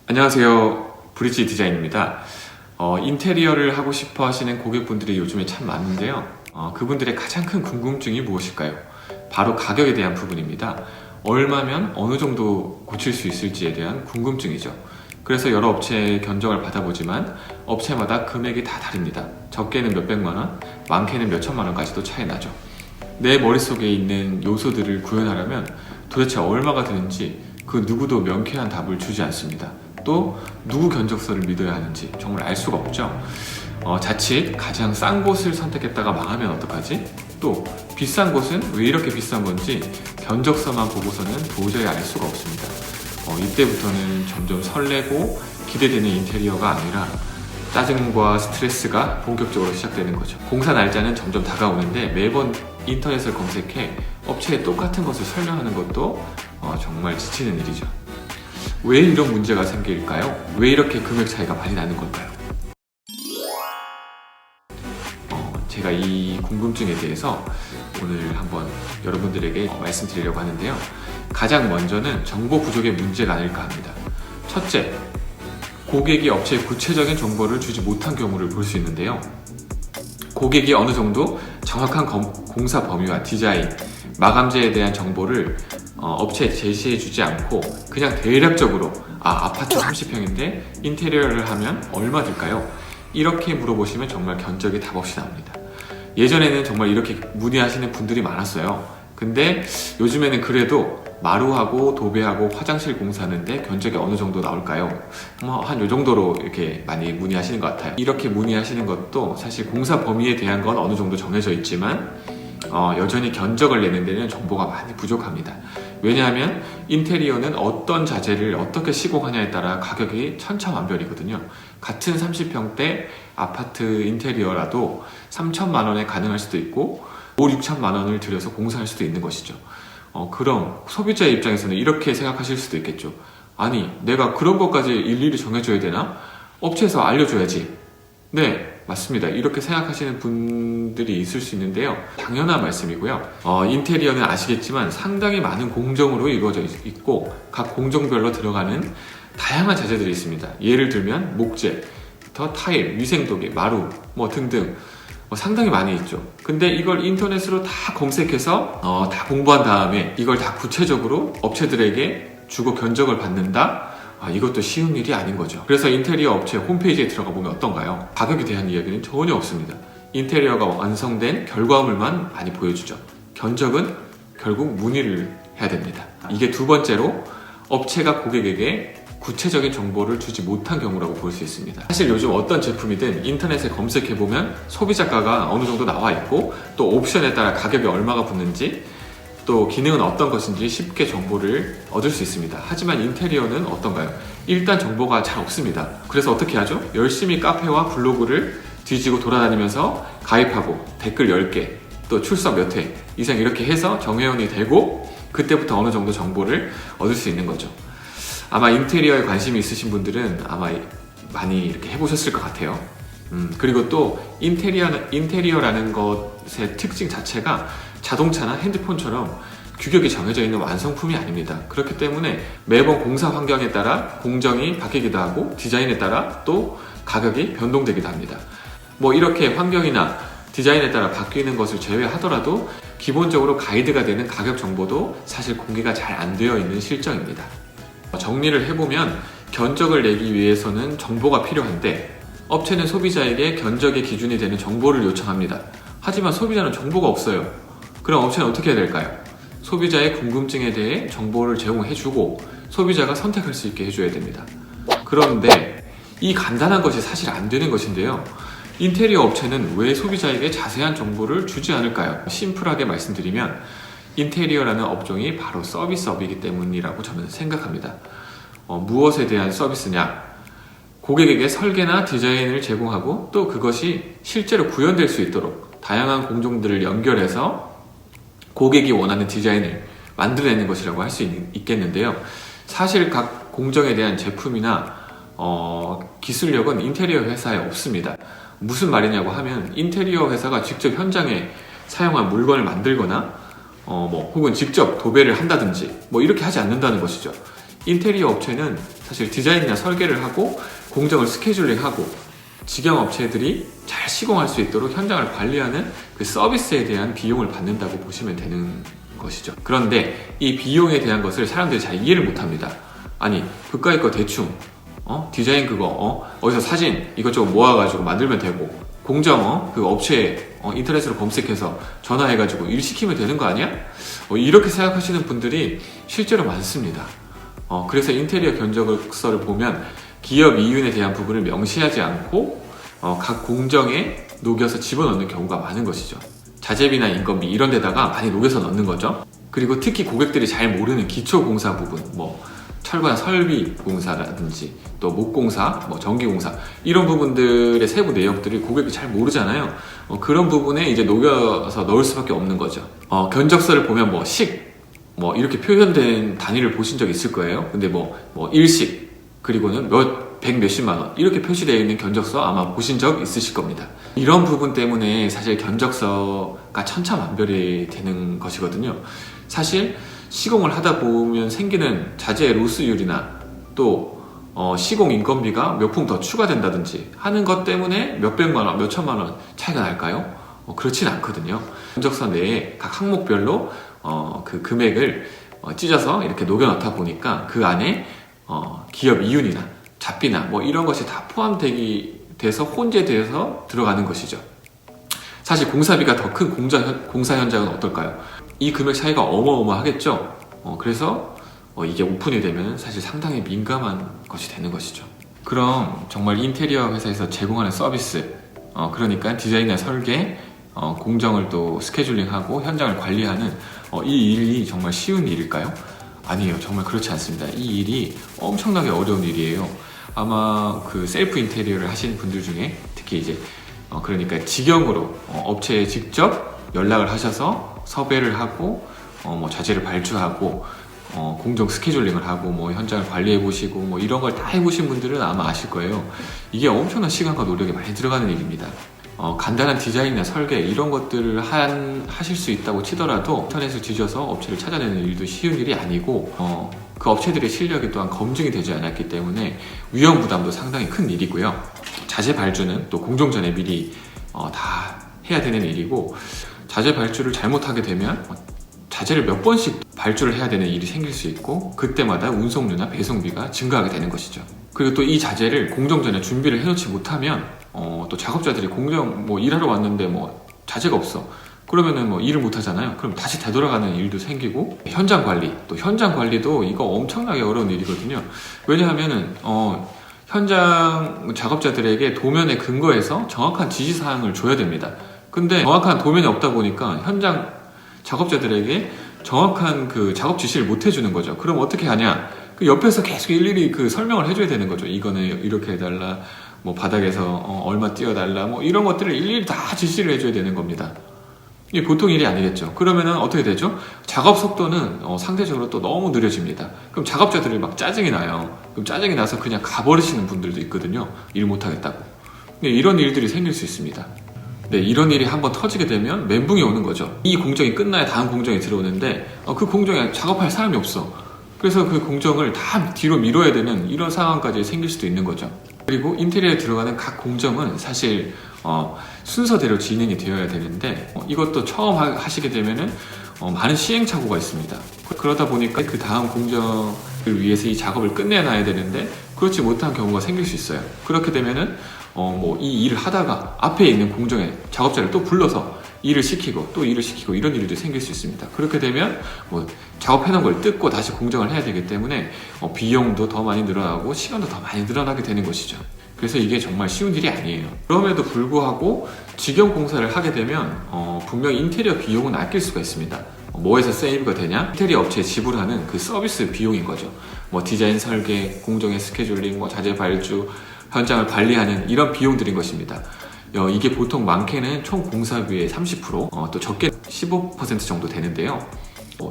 안녕하세요. 브릿지 디자인입니다. 인테리어를 하고 싶어 하시는 고객분들이 요즘에 참 많은데요. 그분들의 가장 큰 궁금증이 무엇일까요? 바로 가격에 대한 부분입니다. 얼마면 어느 정도 고칠 수 있을지에 대한 궁금증이죠. 그래서 여러 업체의 견적을 받아보지만 업체마다 금액이 다 다릅니다. 적게는 몇백만 원, 많게는 몇천만 원까지도 차이 나죠. 내 머릿속에 있는 요소들을 구현하려면 도대체 얼마가 드는지 그 누구도 명쾌한 답을 주지 않습니다. 또 누구 견적서를 믿어야 하는지 정말 알 수가 없죠. 자칫 가장 싼 곳을 선택했다가 망하면 어떡하지? 또 비싼 곳은 왜 이렇게 비싼 건지 견적서만 보고서는 도저히 알 수가 없습니다. 이때부터는 점점 설레고 기대되는 인테리어가 아니라 짜증과 스트레스가 본격적으로 시작되는 거죠. 공사 날짜는 점점 다가오는데 매번 인터넷을 검색해 업체에 똑같은 것을 설명하는 것도 정말 지치는 일이죠. 왜 이런 문제가 생길까요? 왜 이렇게 금액 차이가 많이 나는 걸까요? 제가 이 궁금증에 대해서 오늘 한번 여러분들에게 말씀드리려고 하는데요. 가장 먼저는 정보 부족의 문제가 아닐까 합니다. 첫째, 고객이 업체에 구체적인 정보를 주지 못한 경우를 볼 수 있는데요. 고객이 어느 정도 정확한 공사 범위와 디자인, 마감재에 대한 정보를 업체에 제시해 주지 않고 그냥 대략적으로 아파트 30평인데 인테리어를 하면 얼마 들까요? 이렇게 물어보시면 정말 견적이 답 없이 나옵니다. 예전에는 정말 이렇게 문의하시는 분들이 많았어요. 근데 요즘에는 그래도 마루하고 도배하고 화장실 공사하는데 견적이 어느 정도 나올까요? 한 요 정도로 이렇게 많이 문의하시는 것 같아요. 이렇게 문의하시는 것도 사실 공사 범위에 대한 건 어느 정도 정해져 있지만 여전히 견적을 내는 데는 정보가 많이 부족합니다. 왜냐하면 인테리어는 어떤 자재를 어떻게 시공하냐에 따라 가격이 천차만별이거든요. 같은 30평대 아파트 인테리어라도 3천만 원에 가능할 수도 있고 5, 6천만 원을 들여서 공사할 수도 있는 것이죠. 그럼 소비자의 입장에서는 이렇게 생각하실 수도 있겠죠. 아니, 내가 그런 것까지 일일이 정해줘야 되나? 업체에서 알려줘야지. 네, 맞습니다. 이렇게 생각하시는 분들이 있을 수 있는데요. 당연한 말씀이고요. 인테리어는 아시겠지만 상당히 많은 공정으로 이루어져 있고 각 공정별로 들어가는 다양한 자재들이 있습니다. 예를 들면 목재, 타일, 위생도계, 마루 등등 상당히 많이 있죠. 근데 이걸 인터넷으로 다 검색해서 다 공부한 다음에 이걸 다 구체적으로 업체들에게 주고 견적을 받는다? 이것도 쉬운 일이 아닌 거죠. 그래서 인테리어 업체 홈페이지에 들어가 보면 어떤가요? 가격에 대한 이야기는 전혀 없습니다. 인테리어가 완성된 결과물만 많이 보여주죠. 견적은 결국 문의를 해야 됩니다. 이게 두 번째로 업체가 고객에게 구체적인 정보를 주지 못한 경우라고 볼 수 있습니다. 사실 요즘 어떤 제품이든 인터넷에 검색해보면 소비자가가 어느 정도 나와 있고 또 옵션에 따라 가격이 얼마가 붙는지 또 기능은 어떤 것인지 쉽게 정보를 얻을 수 있습니다. 하지만 인테리어는 어떤가요? 일단 정보가 잘 없습니다. 그래서 어떻게 하죠? 열심히 카페와 블로그를 뒤지고 돌아다니면서 가입하고 댓글 10개 또 출석 몇 회 이상 이렇게 해서 정회원이 되고 그때부터 어느 정도 정보를 얻을 수 있는 거죠. 아마 인테리어에 관심이 있으신 분들은 아마 많이 이렇게 해보셨을 것 같아요. 그리고 또 인테리어라는 것의 특징 자체가 자동차나 핸드폰처럼 규격이 정해져 있는 완성품이 아닙니다. 그렇기 때문에 매번 공사 환경에 따라 공정이 바뀌기도 하고 디자인에 따라 또 가격이 변동되기도 합니다. 이렇게 환경이나 디자인에 따라 바뀌는 것을 제외하더라도 기본적으로 가이드가 되는 가격 정보도 사실 공개가 잘 안 되어 있는 실정입니다. 정리를 해보면 견적을 내기 위해서는 정보가 필요한데 업체는 소비자에게 견적의 기준이 되는 정보를 요청합니다. 하지만 소비자는 정보가 없어요. 그럼 업체는 어떻게 해야 될까요? 소비자의 궁금증에 대해 정보를 제공해주고 소비자가 선택할 수 있게 해줘야 됩니다. 그런데 이 간단한 것이 사실 안 되는 것인데요. 인테리어 업체는 왜 소비자에게 자세한 정보를 주지 않을까요? 심플하게 말씀드리면 인테리어라는 업종이 바로 서비스업이기 때문이라고 저는 생각합니다. 무엇에 대한 서비스냐? 고객에게 설계나 디자인을 제공하고 또 그것이 실제로 구현될 수 있도록 다양한 공정들을 연결해서 고객이 원하는 디자인을 만들어내는 것이라고 할 수 있겠는데요. 사실 각 공정에 대한 제품이나 기술력은 인테리어 회사에 없습니다. 무슨 말이냐고 하면 인테리어 회사가 직접 현장에 사용한 물건을 만들거나 혹은 직접 도배를 한다든지 이렇게 하지 않는다는 것이죠. 인테리어 업체는 사실 디자인이나 설계를 하고 공정을 스케줄링하고 직영 업체들이 잘 시공할 수 있도록 현장을 관리하는 그 서비스에 대한 비용을 받는다고 보시면 되는 것이죠. 그런데 이 비용에 대한 것을 사람들이 잘 이해를 못합니다. 아니 그까이 거 대충 디자인 그거 어디서 사진 이것저것 모아가지고 만들면 되고 공정 그 업체에 인터넷으로 검색해서 전화해가지고 일 시키면 되는 거 아니야? 이렇게 생각하시는 분들이 실제로 많습니다. 그래서 인테리어 견적서를 보면 기업 이윤에 대한 부분을 명시하지 않고 각 공정에 녹여서 집어넣는 경우가 많은 것이죠. 자재비나 인건비 이런 데다가 많이 녹여서 넣는 거죠. 그리고 특히 고객들이 잘 모르는 기초공사 부분, 철거나 설비 공사라든지 또 목공사, 전기공사 이런 부분들의 세부 내역들이 고객이 잘 모르잖아요. 그런 부분에 이제 녹여서 넣을 수밖에 없는 거죠. 견적서를 보면 이렇게 표현된 단위를 보신 적 있을 거예요. 근데 일식 그리고는 백 몇십만 원 이렇게 표시되어 있는 견적서 아마 보신 적 있으실 겁니다. 이런 부분 때문에 사실 견적서가 천차만별이 되는 것이거든요. 사실 시공을 하다 보면 생기는 자재 로스율이나 또 시공 인건비가 몇 푼 더 추가된다든지 하는 것 때문에 몇백만 원, 몇천만 원 차이가 날까요? 그렇진 않거든요. 견적서 내에 각 항목별로 그 금액을 찢어서 이렇게 녹여놓다 보니까 그 안에 기업 이윤이나 잡비나 이런 것이 다 포함돼서 혼재돼서 들어가는 것이죠. 사실 공사비가 더 큰 공사 현장은 어떨까요? 이 금액 차이가 어마어마하겠죠. 그래서 이게 오픈이 되면 사실 상당히 민감한 것이 되는 것이죠. 그럼 정말 인테리어 회사에서 제공하는 서비스, 그러니까 디자인이나 설계, 공정을 또 스케줄링하고 현장을 관리하는 이 일이 정말 쉬운 일일까요? 아니에요. 정말 그렇지 않습니다. 이 일이 엄청나게 어려운 일이에요. 아마 그 셀프 인테리어를 하시는 분들 중에 특히 이제 그러니까 직영으로 업체에 직접 연락을 하셔서 섭외를 하고 자재를 발주하고 공정 스케줄링을 하고 현장을 관리해 보시고 이런 걸 다 해보신 분들은 아마 아실 거예요. 이게 엄청난 시간과 노력이 많이 들어가는 일입니다. 간단한 디자인이나 설계 이런 것들을 하실 수 있다고 치더라도 인터넷을 뒤져서 업체를 찾아내는 일도 쉬운 일이 아니고 그 업체들의 실력이 또한 검증이 되지 않았기 때문에 위험 부담도 상당히 큰 일이고요. 자재 발주는 또 공정 전에 미리 다 해야 되는 일이고 자재 발주를 잘못하게 되면 자재를 몇 번씩 발주를 해야 되는 일이 생길 수 있고 그때마다 운송료나 배송비가 증가하게 되는 것이죠. 그리고 또 이 자재를 공정 전에 준비를 해놓지 못하면 또 작업자들이 공정 일하러 왔는데 자재가 없어 그러면은 일을 못 하잖아요. 그럼 다시 되돌아가는 일도 생기고 현장 관리도 이거 엄청나게 어려운 일이거든요. 왜냐하면은 현장 작업자들에게 도면에 근거해서 정확한 지시사항을 줘야 됩니다. 근데 정확한 도면이 없다 보니까 현장 작업자들에게 정확한 그 작업 지시를 못 해주는 거죠. 그럼 어떻게 하냐? 그 옆에서 계속 일일이 그 설명을 해줘야 되는 거죠. 이거는 이렇게 해달라, 바닥에서 얼마 띄워달라, 이런 것들을 일일이 다 지시를 해줘야 되는 겁니다. 이게 보통 일이 아니겠죠. 그러면은 어떻게 되죠? 작업 속도는 상대적으로 또 너무 느려집니다. 그럼 작업자들이 막 짜증이 나요. 그럼 짜증이 나서 그냥 가버리시는 분들도 있거든요. 일 못하겠다고. 이런 일들이 생길 수 있습니다. 네, 이런 일이 한번 터지게 되면 멘붕이 오는 거죠. 이 공정이 끝나야 다음 공정이 들어오는데 그 공정에 작업할 사람이 없어. 그래서 그 공정을 다 뒤로 미뤄야 되는 이런 상황까지 생길 수도 있는 거죠. 그리고 인테리어에 들어가는 각 공정은 사실 순서대로 진행이 되어야 되는데 이것도 처음 하시게 되면은 많은 시행착오가 있습니다. 그러다 보니까 그 다음 공정을 위해서 이 작업을 끝내놔야 되는데 그렇지 못한 경우가 생길 수 있어요. 그렇게 되면은 이 일을 하다가 앞에 있는 공정에 작업자를 또 불러서 일을 시키고 또 일을 시키고 이런 일들이 생길 수 있습니다. 그렇게 되면 작업해놓은 걸 뜯고 다시 공정을 해야 되기 때문에 비용도 더 많이 늘어나고 시간도 더 많이 늘어나게 되는 것이죠. 그래서 이게 정말 쉬운 일이 아니에요. 그럼에도 불구하고 직영 공사를 하게 되면 분명히 인테리어 비용은 아낄 수가 있습니다. 뭐에서 세이브가 되냐? 인테리어 업체에 지불하는 그 서비스 비용인 거죠. 디자인 설계, 공정의 스케줄링, 자재 발주, 현장을 관리하는 이런 비용들인 것입니다. 이게 보통 많게는 총 공사비의 30%, 또 적게 15% 정도 되는데요.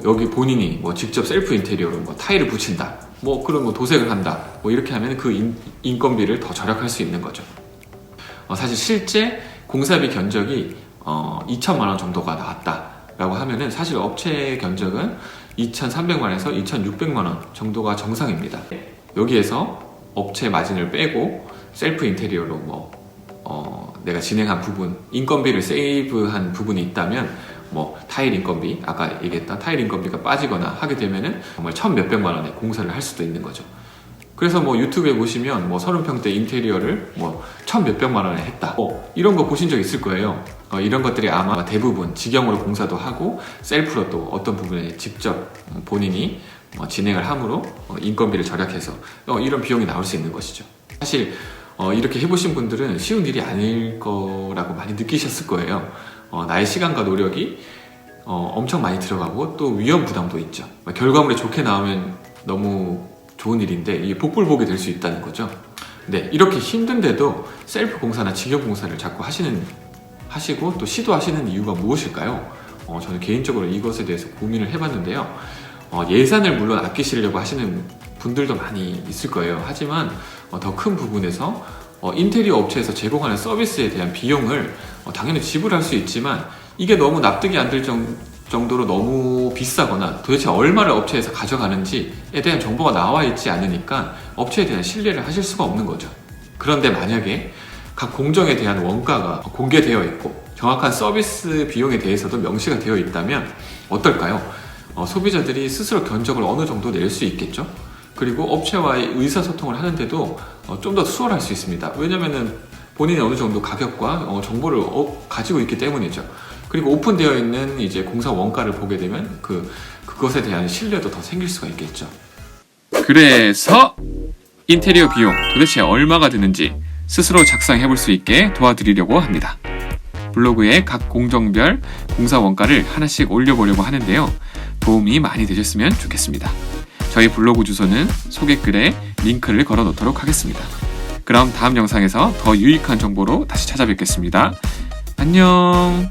여기 본인이 직접 셀프 인테리어로 타일을 붙인다, 그럼 도색을 한다, 이렇게 하면 그 인건비를 더 절약할 수 있는 거죠. 사실 실제 공사비 견적이 2천만 원 정도가 나왔다라고 하면은 사실 업체 견적은 2,300만에서 2,600만 원 정도가 정상입니다. 여기에서 업체 마진을 빼고 셀프 인테리어로 내가 진행한 부분, 인건비를 세이브한 부분이 있다면 타일 인건비, 아까 얘기했던 타일 인건비가 빠지거나 하게 되면은 정말 몇백만 원의 공사를 할 수도 있는 거죠. 그래서 유튜브에 보시면 30평대 인테리어를 몇백만 원에 했다, 이런 거 보신 적 있을 거예요. 이런 것들이 아마 대부분 직영으로 공사도 하고 셀프로 또 어떤 부분에 직접 본인이 진행을 함으로 인건비를 절약해서 이런 비용이 나올 수 있는 것이죠. 사실 이렇게 해보신 분들은 쉬운 일이 아닐 거라고 많이 느끼셨을 거예요. 나의 시간과 노력이 엄청 많이 들어가고 또 위험 부담도 있죠. 결과물이 좋게 나오면 너무 좋은 일인데 이게 복불복이 될 수 있다는 거죠. 네, 이렇게 힘든데도 셀프 공사나 직영 공사를 자꾸 하시고 또 시도하시는 이유가 무엇일까요? 저는 개인적으로 이것에 대해서 고민을 해봤는데요. 예산을 물론 아끼시려고 하시는 분들도 많이 있을 거예요. 하지만 더 큰 부분에서 인테리어 업체에서 제공하는 서비스에 대한 비용을 당연히 지불할 수 있지만 이게 너무 납득이 안 될 정도로 너무 비싸거나 도대체 얼마를 업체에서 가져가는지에 대한 정보가 나와 있지 않으니까 업체에 대한 신뢰를 하실 수가 없는 거죠. 그런데 만약에 각 공정에 대한 원가가 공개되어 있고 정확한 서비스 비용에 대해서도 명시가 되어 있다면 어떨까요? 소비자들이 스스로 견적을 어느 정도 낼 수 있겠죠? 그리고 업체와의 의사소통을 하는데도 좀 더 수월할 수 있습니다. 왜냐면은 본인이 어느 정도 가격과 정보를 가지고 있기 때문이죠. 그리고 오픈되어 있는 이제 공사 원가를 보게 되면 그것에 대한 신뢰도 더 생길 수가 있겠죠. 그래서 인테리어 비용 도대체 얼마가 드는지 스스로 작성해 볼 수 있게 도와드리려고 합니다. 블로그에 각 공정별 공사 원가를 하나씩 올려보려고 하는데요. 도움이 많이 되셨으면 좋겠습니다. 저희 블로그 주소는 소개글에 링크를 걸어 놓도록 하겠습니다. 그럼 다음 영상에서 더 유익한 정보로 다시 찾아뵙겠습니다. 안녕.